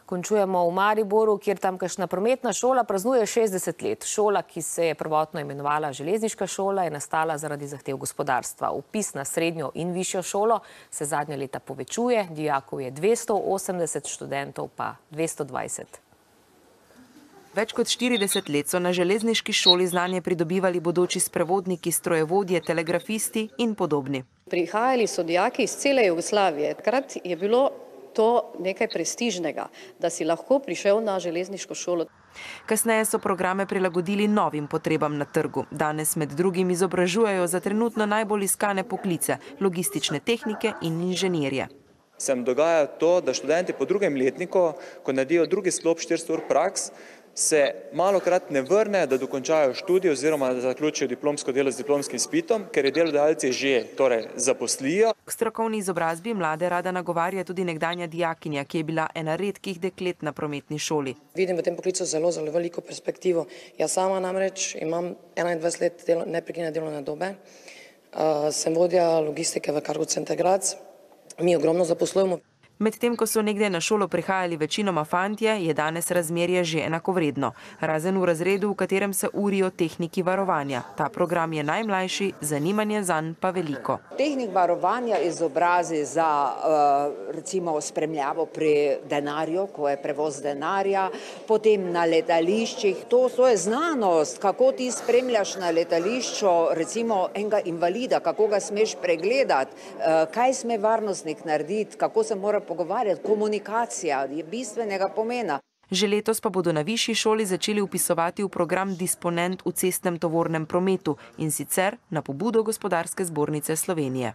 Končujemo v Mariboru, kjer tamkajšnja prometna šola praznuje 60 let. Šola, ki se je prvotno imenovala Železniška šola, je nastala zaradi zahtev gospodarstva. Vpis na srednjo in višjo šolo se zadnja leta povečuje, dijakov je 280, študentov pa 220. Več kot 40 let so na železniški šoli znanje pridobivali bodoči sprevodniki, strojevodje, telegrafisti in podobni. Prihajali so dijaki iz cele Jugoslavije. Takrat je bilo to nekaj prestižnega, da si lahko prišel na železniško šolo. Kasneje so programe prilagodili novim potrebam na trgu. Danes med drugim izobražujejo za trenutno najbolj iskane poklice, logistične tehnike in inženirje. Se nam dogaja to, da študenti po drugem letniku, ko naredijo drugi sklop 400 ur praks, se malokrat ne vrne, da dokončajo študij oziroma da zaključijo diplomsko delo z diplomskim izpitom, ker je delodajalci že zaposlijo. K strokovni izobrazbi mlade rada nagovarja tudi nekdanja dijakinja, ki je bila ena redkih deklet na prometni šoli. Vidim v tem poklicu zelo veliko perspektivo. Jaz sama namreč imam 21 let neprekinjene delovne dobe. Sem vodja logistike v Cargo Center Graz. Mi ogromno zaposlujemo. Medtem, ko so nekdaj na šolo prihajali večinoma fantje, je danes razmerje že enakovredno. Razen v razredu, v katerem se urijo tehniki varovanja. Ta program je najmlajši, zanimanje zanj pa veliko. Tehnik varovanja izobrazi za recimo spremljavo pri denarju, ko je prevoz denarja, potem na letališčih. To je znanost, kako ti spremljaš na letališču recimo enega invalida, kako ga smeš pregledati, kaj sme varnostnik narediti, kako se mora pogovarjati, komunikacija je bistvenega pomena. Že letos pa bodo na višji šoli začeli vpisovati v program disponent v cestnem tovornem prometu in sicer na pobudo Gospodarske zbornice Slovenije.